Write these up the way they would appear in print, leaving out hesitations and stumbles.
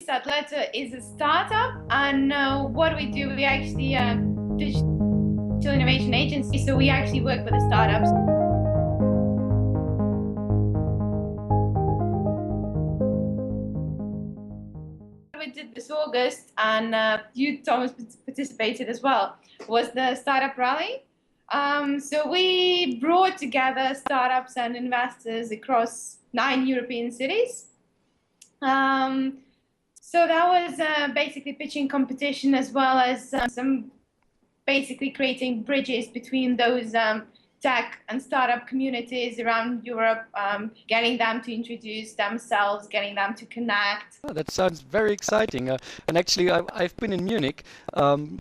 said, Leto is a startup, and what we do, we actually digital innovation agency. So we actually work with the startups. We did this August, and you, Thomas, participated as well, was the startup rally. So we brought together startups and investors across 9 European cities. So that was basically pitching competition, as well as some basically creating bridges between those tech and startup communities around Europe, getting them to introduce themselves, getting them to connect. Oh, that sounds very exciting. And actually, I've been in Munich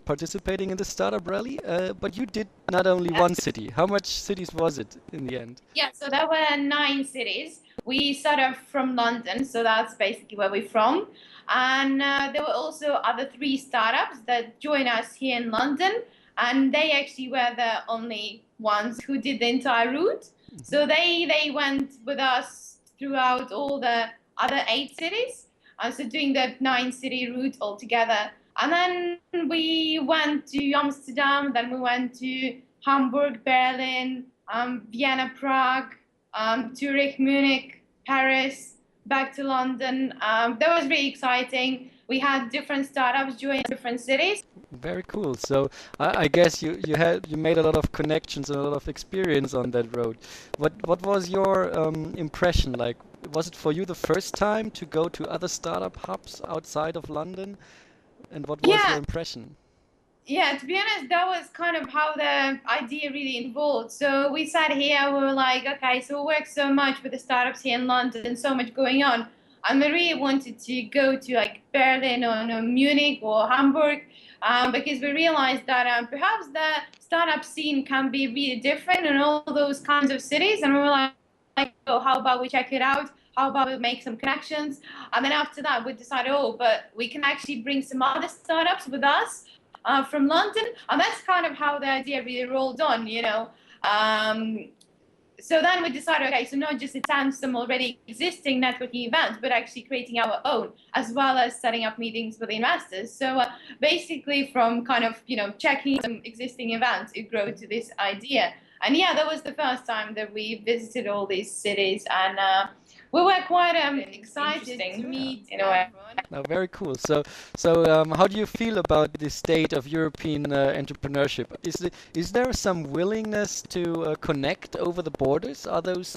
participating in the startup rally, but you did not only one city. How much cities was it in the end? Yeah, so there were 9 cities. We started from London, so that's basically where we're from. And there were also other 3 startups that joined us here in London, and they actually were the only ones who did the entire route. So they went with us throughout all the other 8 cities, so doing the 9-city route altogether. And then we went to Amsterdam, then we went to Hamburg, Berlin, Vienna, Prague, Zurich, Munich, Paris, back to London. That was really exciting. We had different startups join different cities. Very cool. So I guess you made a lot of connections and a lot of experience on that road. What was your impression like? Was it for you the first time to go to other startup hubs outside of London? And what was your impression? Yeah, to be honest, that was kind of how the idea really evolved. So we sat here, we were like, okay, so we work so much with the startups here in London, so much going on. And we really wanted to go to like Berlin or Munich or Hamburg, because we realized that perhaps the startup scene can be really different in all those kinds of cities. And we were like, oh, how about we check it out? How about we make some connections? And then after that, we decided, oh, but we can actually bring some other startups with us from London. And that's kind of how the idea really rolled on, you know. So then we decided, okay, so not just attend some already existing networking events, but actually creating our own, as well as setting up meetings with investors. So basically from kind of, checking some existing events, it grew to this idea. And yeah, that was the first time that we visited all these cities, and we were quite excited to meet, everyone. No, very cool. So how do you feel about the state of European entrepreneurship? Is there some willingness to connect over the borders? Are those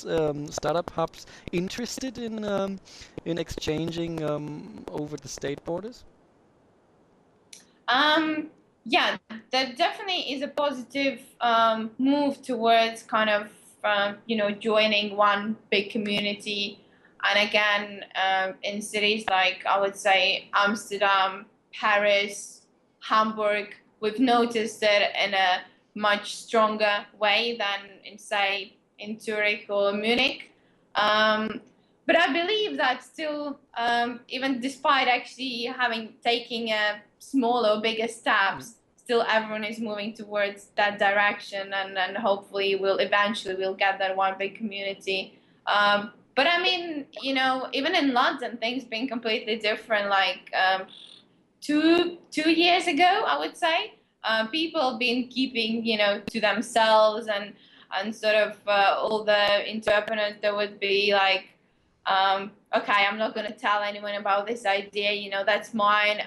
startup hubs interested in exchanging over the state borders? Yeah, there definitely is a positive move towards kind of joining one big community. And again, in cities like, I would say, Amsterdam, Paris, Hamburg, we've noticed it in a much stronger way than in Zurich or Munich. But I believe that still, even despite actually taking a smaller or bigger steps, still everyone is moving towards that direction, and hopefully we'll get that one big community. But I mean, even in London, things been completely different. Like 2 years ago, I would say, people been keeping, to themselves, and sort of all the entrepreneurs that would be like, okay, I'm not going to tell anyone about this idea, that's mine.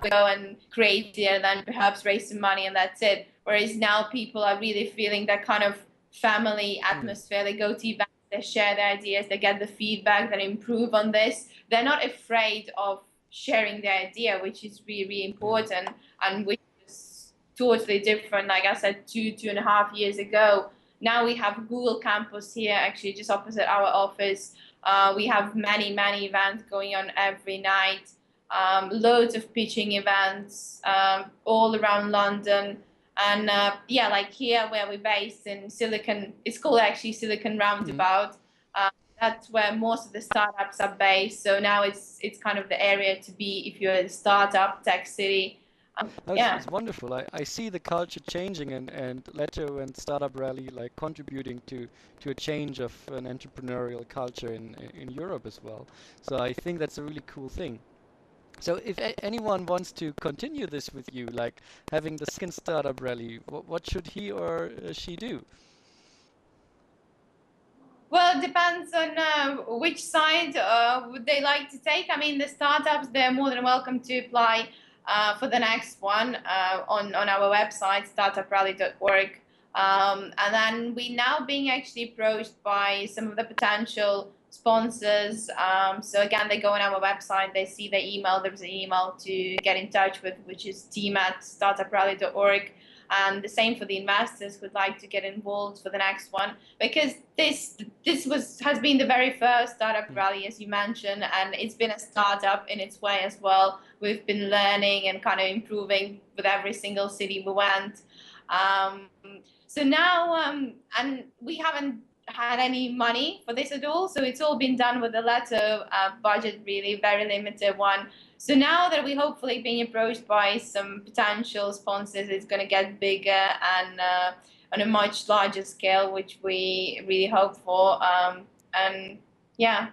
Go and create it, and then perhaps raise some money, and that's it. Whereas now people are really feeling that kind of family atmosphere. They go to events, they share their ideas, they get the feedback, they improve on this. They're not afraid of sharing their idea, which is really, really important, and which is totally different. Like I said, 2.5 years ago. Now we have Google Campus here, actually just opposite our office. We have many, many events going on every night, loads of pitching events all around London. And yeah, like here where we're based in Silicon, it's called actually Silicon Roundabout. That's where most of the startups are based. So now it's kind of the area to be if you're a startup tech city. It's wonderful. I see the culture changing, and Leto and Startup Rally like contributing to a change of an entrepreneurial culture in Europe as well. So I think that's a really cool thing. So if anyone wants to continue this with you, like having the second startup rally, what should he or she do? Well, it depends on which side would they like to take. I mean, the startups, they're more than welcome to apply for the next one on our website, startuprally.org. And then we now being actually approached by some of the potential sponsors. So again, they go on our website, they see the email. There's an email to get in touch with, which is team@startuprally.org. And the same for the investors who'd like to get involved for the next one, because this has been the very first startup rally, as you mentioned, and it's been a startup in its way as well. We've been learning and kind of improving with every single city we went. So now, and we haven't had any money for this at all, so it's all been done with the Leto budget, really very limited one. So now that we're hopefully being approached by some potential sponsors, it's going to get bigger and on a much larger scale, which we really hope for. And yeah,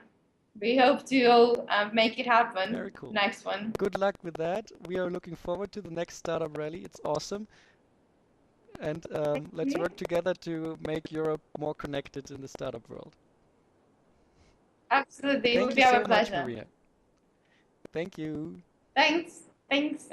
we hope to all make it happen. Very cool. Next one. Good luck with that. We are looking forward to the next startup rally. It's awesome. And let's work together to make Europe more connected in the startup world. Absolutely. It Thank would you be so our much, pleasure. Maria. Thank you. Thanks. Thanks.